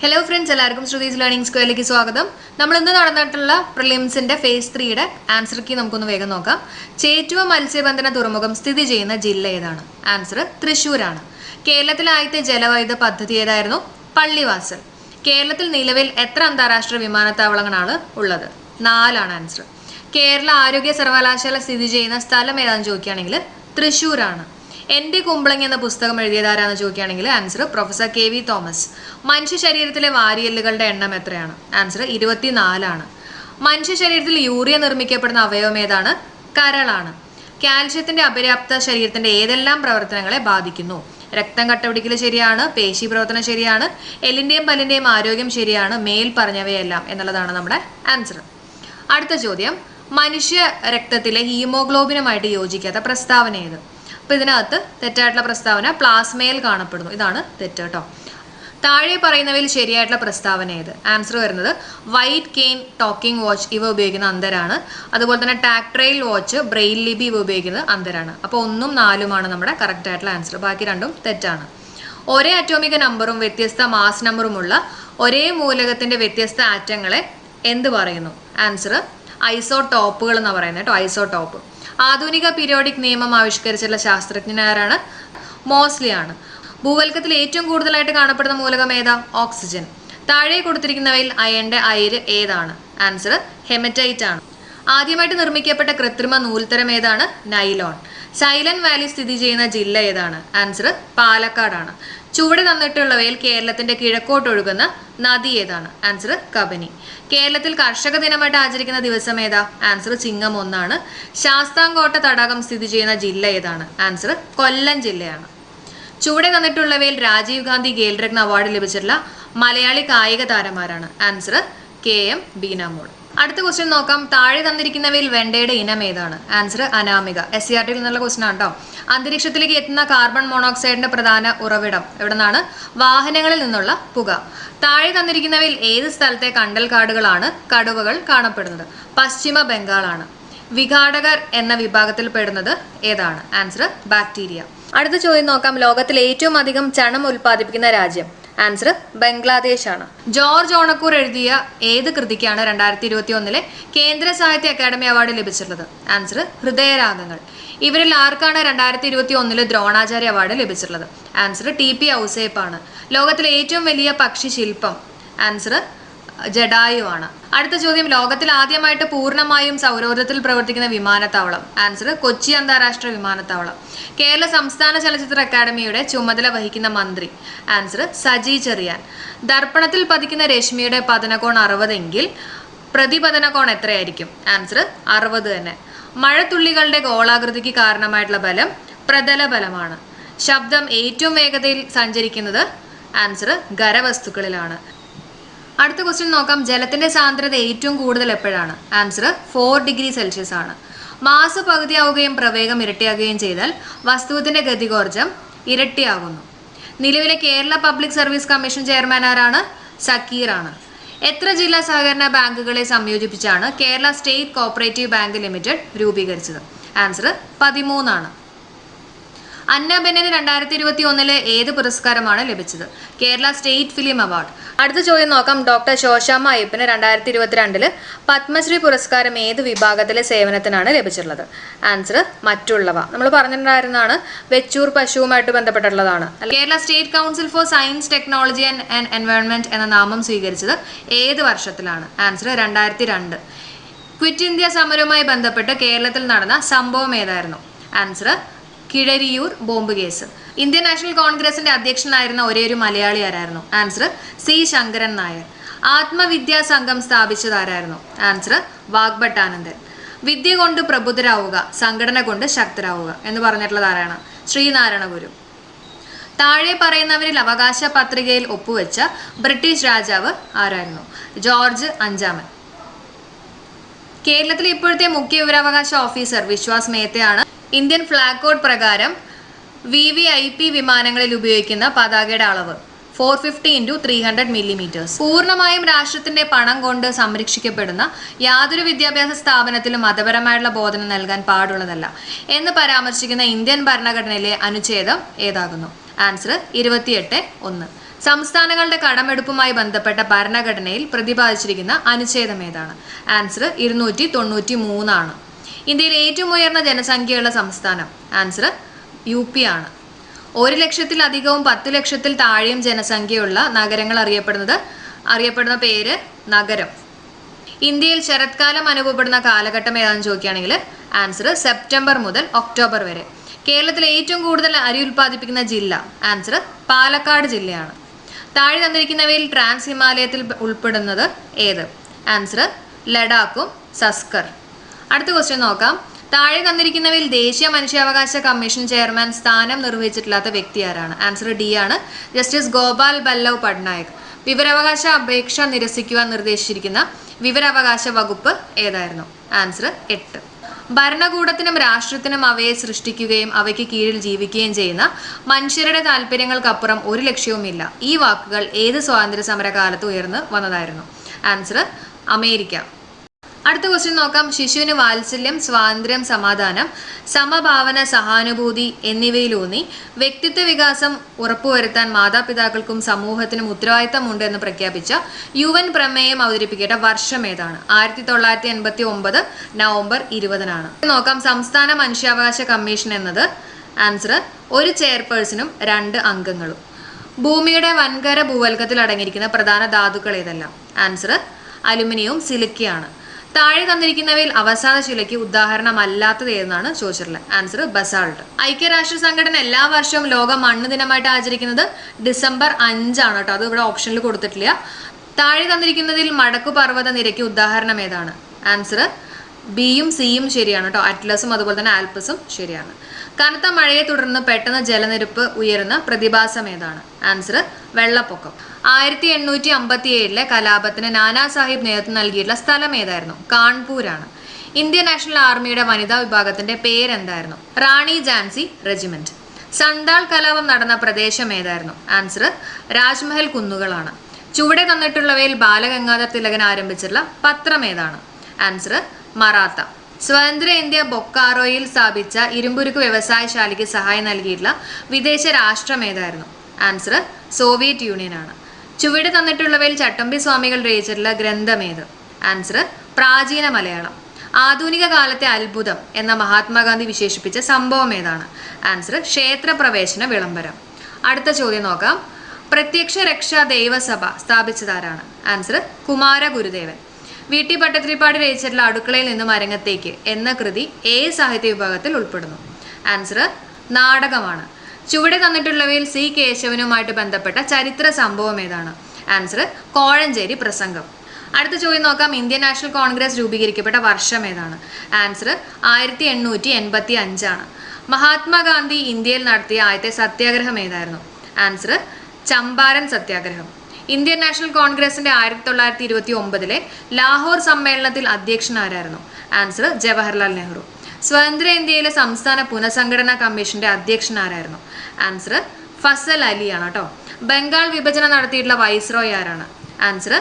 Hello friends, എല്ലാവർക്കും Shruthi's learning സ്ക്വയറിലേക്ക് സ്വാഗതം. നമ്മൾ ഇന്ന് നടന്നിട്ടുള്ള പ്രിലിംസിന്റെ ഫേസ് 3യുടെ ആൻസർ കീ നമുക്കൊന്ന് വേഗം നോക്കാം. ചേറ്റുവ മത്സ്യബന്ധന തുറമുഖം സ്ഥിതി ചെയ്യുന്ന ജില്ല ഏതാണ്? ആൻസർ തൃശ്ശൂരാണ്. കേരളത്തിലെ ആദ്യത്തെ ജലവൈദ്യുത പദ്ധതി ഏതായിരുന്നു? പള്ളിവാസൽ. കേരളത്തിൽ നിലവിൽ എത്ര അന്താരാഷ്ട്ര വിമാനത്താവളങ്ങളാണ് ഉള്ളത്? 4 ആൻസർ. കേരള ആരോഗ്യ സർവകലാശാല സ്ഥിതി ചെയ്യുന്ന സ്ഥലം ഏതാണെന്ന് ചോദിക്കുകയാണെങ്കിൽ തൃശ്ശൂരാണ്. എൻ്റെ കുമ്പളങ്ങി എന്ന പുസ്തകം എഴുതിയതാരാന്ന് ചോദിക്കുകയാണെങ്കിൽ ആൻസർ പ്രൊഫസർ KV തോമസ്. മനുഷ്യ ശരീരത്തിലെ വാരിയെല്ലുകളുടെ എണ്ണം എത്രയാണ്? ആൻസർ 24. മനുഷ്യ ശരീരത്തിൽ യൂറിയ നിർമ്മിക്കപ്പെടുന്ന അവയവം ഏതാണ്? കരളാണ്. കാൽഷ്യത്തിന്റെ അപര്യാപ്ത ശരീരത്തിന്റെ ഏതെല്ലാം പ്രവർത്തനങ്ങളെ ബാധിക്കുന്നു? രക്തം കട്ടപിടിക്കൽ ശരിയാണ്, പേശി പ്രവർത്തനം ശരിയാണ്, എല്ലിന്റെയും പല്ലിന്റെയും ആരോഗ്യം ശരിയാണ്, മേൽ പറഞ്ഞവയെല്ലാം എന്നുള്ളതാണ് നമ്മുടെ ആൻസർ. അടുത്ത ചോദ്യം, മനുഷ്യ രക്തത്തിലെ ഹീമോഗ്ലോബിനുമായിട്ട് യോജിക്കാത്ത പ്രസ്താവന ഏത്? അപ്പോൾ ഇതിനകത്ത് തെറ്റായിട്ടുള്ള പ്രസ്താവന പ്ലാസ്മയിൽ കാണപ്പെടുന്നു. ഇതാണ് തെറ്റ് കേട്ടോ. താഴെ പറയുന്നവയിൽ ശരിയായിട്ടുള്ള പ്രസ്താവന ഏത്? ആൻസർ വരുന്നത് വൈറ്റ് കെയിൻ ടോക്കിംഗ് വാച്ച് ഇവ ഉപയോഗിക്കുന്ന അന്തരാണ്. അതുപോലെ തന്നെ ടാക്ട്രൈൽ വാച്ച്, ബ്രെയിൽ ലിപി ഇവ ഉപയോഗിക്കുന്നത് അന്തരാണ്. അപ്പോൾ 1ഉം 4ഉമാണ് നമ്മുടെ കറക്റ്റ് ആയിട്ടുള്ള ആൻസർ. ബാക്കി രണ്ടും തെറ്റാണ്. ഒരേ അറ്റോമിക നമ്പറും വ്യത്യസ്ത മാസ് നമ്പറുമുള്ള ഒരേ മൂലകത്തിന്റെ വ്യത്യസ്ത ആറ്റങ്ങളെ എന്ത് പറയുന്നു? ആൻസർ ഐസോടോപ്പുകൾ എന്നാണ് പറയുന്നത് കേട്ടോ. ഐസോടോപ്പ്. ആധുനിക പീരിയോഡിക് നിയമം ആവിഷ്കരിച്ചിട്ടുള്ള ശാസ്ത്രജ്ഞനാരാണ്? മോസ്ലി ആണ്. ഭൂവൽക്കത്തിൽ ഏറ്റവും കൂടുതലായിട്ട് കാണപ്പെടുന്ന മൂലകം ഏതാ? ഓക്സിജൻ. താഴെ കൊടുത്തിരിക്കുന്നവയിൽ അയന്റെ അയിര് ഏതാണ്? ആൻസർ ഹെമറ്റൈറ്റ് ആണ്. ആദ്യമായിട്ട് നിർമ്മിക്കപ്പെട്ട കൃത്രിമ നൂൽത്തരം ഏതാണ്? നൈലോൺ. സൈലന്റ് വാലി സ്ഥിതി ചെയ്യുന്ന ജില്ല ഏതാണ്? ആൻസർ പാലക്കാടാണ്. ചുവടെ തന്നിട്ടുള്ളവയിൽ കേരളത്തിന്റെ കിഴക്കോട്ടൊഴുകുന്ന നദി ഏതാണ്? ആൻസർ കബനി. കേരളത്തിൽ കർഷക ദിനമായിട്ട് ആചരിക്കുന്ന ദിവസം ഏതാ? ആൻസർ ചിങ്ങം 1. ശാസ്താംകോട്ട തടാകം സ്ഥിതി ചെയ്യുന്ന ജില്ല ഏതാണ്? ആൻസർ കൊല്ലം ജില്ലയാണ്. ചുവടെ തന്നിട്ടുള്ളവയിൽ രാജീവ് ഗാന്ധി ഖേൽരത്ന അവാർഡ് ലഭിച്ചിട്ടുള്ള മലയാളി കായിക താരമാരാണ്? Answer KM Beenamol. അടുത്ത ക്വസ്റ്റ്യൻ നോക്കാം. താഴെ തന്നിരിക്കുന്നവയിൽ വെണ്ടയുടെ ഇനം ഏതാണ്? ആൻസർ അനാമിക. SCRTയിൽ നിന്നുള്ള ക്വസ്റ്റ്യൻ ആണ് കേട്ടോ. അന്തരീക്ഷത്തിലേക്ക് എത്തുന്ന കാർബൺ മോണോക്സൈഡിന്റെ പ്രധാന ഉറവിടം എവിടെ നിന്നാണ്? വാഹനങ്ങളിൽ നിന്നുള്ള പുക. താഴെ തന്നിരിക്കുന്നവയിൽ ഏത് സ്ഥലത്തെ കണ്ടൽ കാടുകളാണ് കടുവകൾ കാണപ്പെടുന്നത്? പശ്ചിമ ബംഗാളാണ്. വിഘാടകർ എന്ന വിഭാഗത്തിൽ പെടുന്നത് ഏതാണ്? Answer bacteria. അടുത്ത ചോദ്യം നോക്കാം. ലോകത്തിൽ ഏറ്റവും അധികം ചണം ഉൽപ്പാദിപ്പിക്കുന്ന രാജ്യം? ആൻസർ ബംഗ്ലാദേശ് ആണ്. ജോർജ് ഓണക്കൂർ എഴുതിയ ഏത് കൃതിക്കാണ് 2021 കേന്ദ്ര സാഹിത്യ അക്കാദമി അവാർഡ് ലഭിച്ചിട്ടുള്ളത്? ആൻസർ ഹൃദയരാഗങ്ങൾ. ഇവരിൽ ആർക്കാണ് 2021 ദ്രോണാചാര്യ അവാർഡ് ലഭിച്ചിട്ടുള്ളത്? Answer TP ഔസേപ്പാണ്. ലോകത്തിലെ ഏറ്റവും വലിയ പക്ഷി ശില്പം? ആൻസർ ജഡായു ആണ്. അടുത്ത ചോദ്യം, ലോകത്തിൽ ആദ്യമായിട്ട് പൂർണ്ണമായും സൗരോർജ്ജത്തിൽ പ്രവർത്തിക്കുന്ന വിമാനത്താവളം? ആൻസർ കൊച്ചി അന്താരാഷ്ട്ര വിമാനത്താവളം. കേരള സംസ്ഥാന ചലച്ചിത്ര അക്കാദമിയുടെ ചുമതല വഹിക്കുന്ന മന്ത്രി? ആൻസർ സജി ചെറിയാൻ. ദർപ്പണത്തിൽ പതിക്കുന്ന രശ്മിയുടെ പതനകോൺ 60 എങ്കിൽ പ്രതിപതനകോൺ എത്രയായിരിക്കും? ആൻസർ 60 തന്നെ. മഴത്തുള്ളികളുടെ ഗോളാകൃതിക്ക് കാരണമായിട്ടുള്ള ബലം പ്രതല ബലമാണ്. ശബ്ദം ഏറ്റവും വേഗതയിൽ സഞ്ചരിക്കുന്നത്? ആൻസർ ഖരവസ്തുക്കളിലാണ്. അടുത്ത ക്വസ്റ്റ്യൻ നോക്കാം. ജലത്തിന്റെ സാന്ദ്രത ഏറ്റവും കൂടുതൽ എപ്പോഴാണ്? ആൻസർ 4 ഡിഗ്രി സെൽഷ്യസ് ആണ്. മാസ് പകുതിയാവുകയും പ്രവേഗം ഇരട്ടിയാകുകയും ചെയ്താൽ വസ്തുവിന്റെ ഗതികോർജം ഇരട്ടിയാകുന്നു. നിലവിലെ Kerala public service commission chairman ആരാണ്? സക്കീർ ആണ്. എത്ര ജില്ലാ സഹകരണ ബാങ്കുകളെ സംയോജിപ്പിച്ചാണ് Kerala state cooperative bank limited രൂപീകരിച്ചത്? ആൻസർ 13 ആണ്. അന്ന ബെന്നിന് 2021 ഏത് പുരസ്കാരമാണ് ലഭിച്ചത്? Kerala state film award. അടുത്ത ചോദ്യം നോക്കാം. ഡോക്ടർ ശോശാമ്മ അയ്യപ്പന് 2022 പത്മശ്രീ പുരസ്കാരം ഏത് വിഭാഗത്തിലെ സേവനത്തിനാണ് ലഭിച്ചിട്ടുള്ളത്? ആൻസർ മറ്റുള്ളവ. നമ്മൾ പറഞ്ഞിട്ടുണ്ടായിരുന്നതാണ്, വെച്ചൂർ പശുവുമായിട്ട് ബന്ധപ്പെട്ടുള്ളതാണ്. Kerala state council for science technology and environment എന്ന നാമം സ്വീകരിച്ചത് ഏത് വർഷത്തിലാണ്? ആൻസർ 2002. ക്വിറ്റ് ഇന്ത്യ സമരവുമായി ബന്ധപ്പെട്ട് കേരളത്തിൽ നടന്ന സംഭവം ഏതായിരുന്നു? Answer Keezhariyur bomb case. Indian national കോൺഗ്രസിന്റെ അധ്യക്ഷനായിരുന്ന ഒരേയൊരു മലയാളി ആരായിരുന്നു? Answer C Sankaran Nair. ആത്മവിദ്യാ സംഘം സ്ഥാപിച്ചത് ആരായിരുന്നു? ആൻസർ വാഗ്ഭട്ടാനന്ദൻ. വിദ്യ കൊണ്ട് പ്രബുദ്ധരാവുക, സംഘടന കൊണ്ട് ശക്തരാവുക എന്ന് പറഞ്ഞിട്ടുള്ളത് ആരാണ്? ശ്രീനാരായണ ഗുരു. താഴെ പറയുന്നവരിൽ അവകാശ പത്രികയിൽ ഒപ്പുവെച്ച ബ്രിട്ടീഷ് രാജാവ് ആരായിരുന്നു? ജോർജ് 5. കേരളത്തിലെ ഇപ്പോഴത്തെ മുഖ്യ വിവരാവകാശ ഓഫീസർ വിശ്വാസ് മേത്തയാണ്. ഇന്ത്യൻ ഫ്ലാഗ് കോഡ് പ്രകാരം VVIP വിമാനങ്ങളിൽ ഉപയോഗിക്കുന്ന പതാകയുടെ അളവ് 450 × 300 മില്ലിമീറ്റേഴ്സ്. പൂർണ്ണമായും രാഷ്ട്രത്തിന്റെ പണം കൊണ്ട് സംരക്ഷിക്കപ്പെടുന്ന യാതൊരു വിദ്യാഭ്യാസ സ്ഥാപനത്തിലും മതപരമായിട്ടുള്ള ബോധനം നൽകാൻ പാടുള്ളതല്ല എന്ന് പരാമർശിക്കുന്ന ഇന്ത്യൻ ഭരണഘടനയിലെ അനുച്ഛേദം ഏതാകുന്നു? ആൻസർ 28(1). സംസ്ഥാനങ്ങളുടെ കടമെടുപ്പുമായി ബന്ധപ്പെട്ട ഭരണഘടനയിൽ പ്രതിപാദിച്ചിരിക്കുന്ന അനുച്ഛേദം ഏതാണ്? ആൻസർ 293 ഇന്ത്യയിൽ ഏറ്റവും ഉയർന്ന ജനസംഖ്യയുള്ള സംസ്ഥാനം? ആൻസർ UP ആണ്. 1 ലക്ഷത്തിലധികവും 10 ലക്ഷത്തിൽ താഴെയും ജനസംഖ്യയുള്ള നഗരങ്ങൾ അറിയപ്പെടുന്ന പേര് നഗരം. ഇന്ത്യയിൽ ശരത്കാലം അനുഭവപ്പെടുന്ന കാലഘട്ടം ഏതാണെന്ന് ചോദിക്കുകയാണെങ്കിൽ ആൻസർ സെപ്റ്റംബർ മുതൽ ഒക്ടോബർ വരെ. കേരളത്തിൽ ഏറ്റവും കൂടുതൽ അരി ഉൽപ്പാദിപ്പിക്കുന്ന ജില്ല? ആൻസർ പാലക്കാട് ജില്ലയാണ്. താഴെ തന്നിരിക്കുന്നവയിൽ ട്രാൻസ് ഹിമാലയത്തിൽ ഉൾപ്പെടുന്നത് ഏത്? ആൻസർ ലഡാക്കും സസ്കർ. അടുത്ത ക്വസ്റ്റ്യൻ നോക്കാം. താഴെ തന്നിരിക്കുന്നവയിൽ ദേശീയ മനുഷ്യാവകാശ കമ്മീഷൻ ചെയർമാൻ സ്ഥാനം നിർവഹിച്ചിട്ടില്ലാത്ത വ്യക്തി ആരാണ്? ആൻസർ D ആണ്. ജസ്റ്റിസ് ഗോപാൽ ബല്ലവ് പട്നായക്. വിവരാവകാശ അപേക്ഷ നിരസിക്കുവാൻ നിർദ്ദേശിച്ചിരിക്കുന്ന വിവരാവകാശ വകുപ്പ് ഏതായിരുന്നു? ആൻസർ 8. ഭരണകൂടത്തിനും രാഷ്ട്രത്തിനും അവയെ സൃഷ്ടിക്കുകയും അവയ്ക്ക് കീഴിൽ ജീവിക്കുകയും ചെയ്യുന്ന മനുഷ്യരുടെ താല്പര്യങ്ങൾക്കപ്പുറം ഒരു ലക്ഷ്യവുമില്ല. ഈ വാക്കുകൾ ഏത് സ്വാതന്ത്ര്യ സമര കാലത്ത് ഉയർന്നു വന്നതായിരുന്നു? Answer America. അടുത്ത ക്വസ്റ്റ്യൻ നോക്കാം. ശിശുവിന് വാത്സല്യം, സ്വാതന്ത്ര്യം, സമാധാനം, സമഭാവന, സഹാനുഭൂതി എന്നിവയിലൂന്നി വ്യക്തിത്വ വികാസം ഉറപ്പുവരുത്താൻ മാതാപിതാക്കൾക്കും സമൂഹത്തിനും ഉത്തരവാദിത്തമുണ്ട് എന്ന് പ്രഖ്യാപിച്ച UN പ്രമേയം അവതരിപ്പിക്കേണ്ട വർഷം ഏതാണ്? 1989 നവംബർ 20 നോക്കാം. സംസ്ഥാന മനുഷ്യാവകാശ കമ്മീഷൻ എന്നത്? ആൻസർ 1 ചെയർപേഴ്സണും 2 അംഗങ്ങളും. ഭൂമിയുടെ വൻകര ഭൂവൽക്കത്തിൽ അടങ്ങിയിരിക്കുന്ന പ്രധാന ധാതുക്കൾ ഏതെല്ലാം? ആൻസർ അലുമിനിയവും സിലിക്കയാണ്. താഴെ തന്നിരിക്കുന്നവയിൽ അവസാന ശിലയ്ക്ക് ഉദാഹരണമല്ലാത്തത് ഏതെന്നാണ് ചോദിച്ചിട്ടുള്ളത്? Answer basalt. ഐക്യരാഷ്ട്ര സംഘടന എല്ലാ വർഷവും ലോക മണ്ണ് ദിനമായിട്ട് ആചരിക്കുന്നത് ഡിസംബർ 5 ആണ് കേട്ടോ. അത് ഇവിടെ ഓപ്ഷനിൽ കൊടുത്തിട്ടില്ല. താഴെ തന്നിരിക്കുന്നതിൽ മടക്കു പർവ്വത നിരയ്ക്ക് ഉദാഹരണം ഏതാണ്? ആൻസർ ബിയും സിയും ശരിയാണ് കേട്ടോ. അറ്റ്ലസും അതുപോലെ തന്നെ ആൽപ്സും ശരിയാണ്. കനത്ത മഴയെ തുടർന്ന് പെട്ടെന്ന് ജലനിരപ്പ് ഉയരുന്ന പ്രതിഭാസം ഏതാണ്? ആൻസർ വെള്ളപ്പൊക്കം. 1857 കലാപത്തിന് നാനാ സാഹിബ് നേതൃത്വം നൽകിയിട്ടുള്ള സ്ഥലം ഏതായിരുന്നു? കാൺപൂരാണ്. ഇന്ത്യൻ നാഷണൽ ആർമിയുടെ വനിതാ വിഭാഗത്തിന്റെ പേരെന്തായിരുന്നു? റാണി ജാൻസി റെജിമെന്റ്. സന്താൾ കലാപം നടന്ന പ്രദേശം ഏതായിരുന്നു? ആൻസർ രാജ്മഹൽ കുന്നുകളാണ്. ചുവടെ തന്നിട്ടുള്ളവയിൽ ബാലഗംഗാധർ തിലകൻ ആരംഭിച്ചിട്ടുള്ള പത്രം ഏതാണ്? ആൻസർ മറാത്ത. സ്വതന്ത്ര ഇന്ത്യ ബൊക്കാറോയിൽ സ്ഥാപിച്ച ഇരുമ്പുരുക്ക് വ്യവസായശാലയ്ക്ക് സഹായം നൽകിയിട്ടുള്ള വിദേശ രാഷ്ട്രം ഏതായിരുന്നു? ആൻസർ സോവിയറ്റ് യൂണിയൻ ആണ്. ചുവടെ തന്നിട്ടുള്ളവയിൽ ചട്ടമ്പി സ്വാമികൾ രചിച്ചിട്ടുള്ള ഗ്രന്ഥം ഏത്? ആൻസർ പ്രാചീന മലയാളം. ആധുനിക കാലത്തെ അത്ഭുതം എന്ന മഹാത്മാഗാന്ധി വിശേഷിപ്പിച്ച സംഭവം ഏതാണ്? ആൻസർ ക്ഷേത്രപ്രവേശന വിളംബരം. അടുത്ത ചോദ്യം നോക്കാം. പ്രത്യക്ഷ രക്ഷാ ദൈവസഭ സ്ഥാപിച്ചതാരാണ്? ആൻസർ കുമാര ഗുരുദേവൻ. VT ഭട്ടതിരിപ്പാട് രചിച്ചിട്ടുള്ള അടുക്കളയിൽ നിന്നും അരങ്ങത്തേക്ക് എന്ന കൃതി ഏത് സാഹിത്യ വിഭാഗത്തിൽ ഉൾപ്പെടുന്നു? ആൻസർ നാടകമാണ്. ചുവടെ തന്നിട്ടുള്ളവയിൽ C കേശവനുമായിട്ട് ബന്ധപ്പെട്ട ചരിത്ര സംഭവം ഏതാണ്? ആൻസർ കോഴഞ്ചേരി പ്രസംഗം. അടുത്ത ചോദ്യം നോക്കാം. ഇന്ത്യൻ നാഷണൽ കോൺഗ്രസ് രൂപീകരിക്കപ്പെട്ട വർഷം ഏതാണ്? ആൻസർ 1885 മഹാത്മാഗാന്ധി ഇന്ത്യയിൽ നടത്തിയ ആദ്യത്തെ സത്യാഗ്രഹം ഏതായിരുന്നു? ആൻസർ ചമ്പാരൻ സത്യാഗ്രഹം. ഇന്ത്യൻ നാഷണൽ കോൺഗ്രസിന്റെ 1929 ലാഹോർ സമ്മേളനത്തിൽ അധ്യക്ഷൻ ആരായിരുന്നു? ആൻസർ ജവഹർലാൽ നെഹ്റു. സ്വതന്ത്ര ഇന്ത്യയിലെ സംസ്ഥാന പുനഃസംഘടനാ കമ്മീഷന്റെ അധ്യക്ഷൻ ആരായിരുന്നു? ആൻസർ ഫസൽ അലിയാണ് കേട്ടോ. ബംഗാൾ വിഭജനം നടത്തിയിട്ടുള്ള വൈസ്രോയ് ആരാണ്? ആൻസർ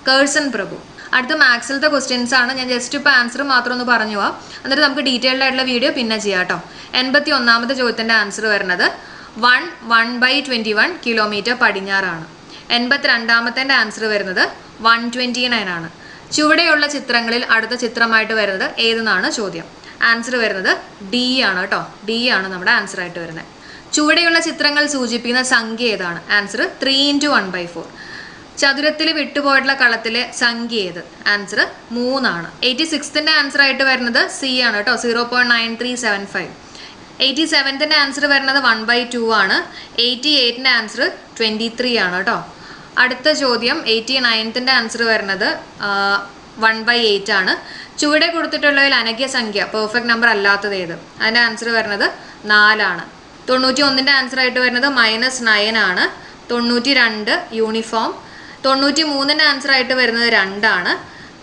കേഴ്സൺ പ്രഭു. അടുത്ത മാത്സിലത്തെ ക്വസ്റ്റ്യൻസ് ആണ്. ഞാൻ ജസ്റ്റ് ഇപ്പോൾ ആൻസർ മാത്രം ഒന്ന് പറഞ്ഞു പോവാം, എന്നിട്ട് നമുക്ക് ഡീറ്റെയിൽഡ് ആയിട്ടുള്ള വീഡിയോ പിന്നെ ചെയ്യാം കേട്ടോ. 81ാമത്തെ ചോദ്യത്തിന്റെ ആൻസർ വരുന്നത് 1/21 കിലോമീറ്റർ പടിഞ്ഞാറാണ്. 82ാമത്തെ ആൻസർ വരുന്നത് 129 ആണ്. ചുവടെയുള്ള ചിത്രങ്ങളിൽ അടുത്ത ചിത്രമായിട്ട് വരുന്നത് ഏതെന്നാണ് ചോദ്യം? ആൻസർ വരുന്നത് D ആണ് കേട്ടോ. D ആണ് നമ്മുടെ ആൻസർ ആയിട്ട് വരുന്നത്. ചുവടെയുള്ള ചിത്രങ്ങൾ സൂചിപ്പിക്കുന്ന സംഖ്യ ഏതാണ്? ആൻസർ 3 × 1/4. ചതുരത്തിൽ വിട്ടുപോയിട്ടുള്ള കളത്തിലെ സംഖ്യ ഏത്? ആൻസർ 3 ആണ്. 86ന്റെ ആൻസർ ആയിട്ട് വരുന്നത് C ആണ് കേട്ടോ. 0.9375. 87ന്റെ ആൻസർ വരുന്നത് 1/2 ആണ്. 88ന്റെ ആൻസർ 23 ആണ് കേട്ടോ. അടുത്ത ചോദ്യം 89ന്റെ ആൻസർ വരുന്നത് 1/8 ആണ്. ചുവടെ കൊടുത്തിട്ടുള്ളതിൽ അനഗ്യ സംഖ്യ പെർഫെക്റ്റ് നമ്പർ അല്ലാത്തത് ഏത്? അതിൻ്റെ ആൻസർ വരുന്നത് 4 ആണ്. 91ന്റെ ആൻസർ ആയിട്ട് വരുന്നത് -9 ആണ്. 92 യൂണിഫോം. 93ന്റെ ആൻസർ ആയിട്ട് വരുന്നത് 2 ആണ്.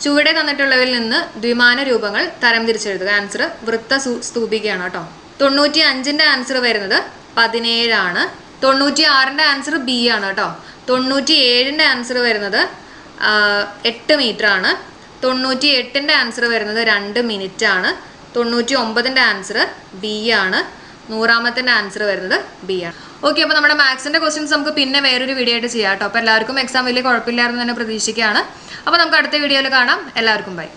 ചുവടെ തന്നിട്ടുള്ളവയിൽ നിന്ന് ദ്വിമാന രൂപങ്ങൾ തരംതിരിച്ചെഴുതുക. ആൻസർ വൃത്ത സ്തൂപികയാണ് കേട്ടോ. 95ന്റെ ആൻസർ വരുന്നത് 17 ആണ്. 96ന്റെ ആൻസർ B ആണ് കേട്ടോ. 97ന്റെ ആൻസർ വരുന്നത് 8 മീറ്റർ ആണ്. 98ന്റെ ആൻസർ വരുന്നത് 2 മിനിറ്റ് ആണ്. 99ന്റെ ആൻസർ B ആണ്. 100ാമത്തെ ആൻസർ വരുന്നത് ബി ആണ്. ഓക്കെ, അപ്പോൾ നമ്മുടെ മാത്സിന്റെ ക്വസ്റ്റ്യൻസ് നമുക്ക് പിന്നെ വേറൊരു വീഡിയോ ആയിട്ട് ചെയ്യാം കേട്ടോ. അപ്പോൾ എല്ലാവർക്കും എക്സാം വലിയ കുഴപ്പമില്ലായിരുന്നു തന്നെ പ്രതീക്ഷിക്കുകയാണ്. അപ്പോൾ നമുക്ക് അടുത്ത വീഡിയോയിൽ കാണാം. എല്ലാവർക്കും ബൈ.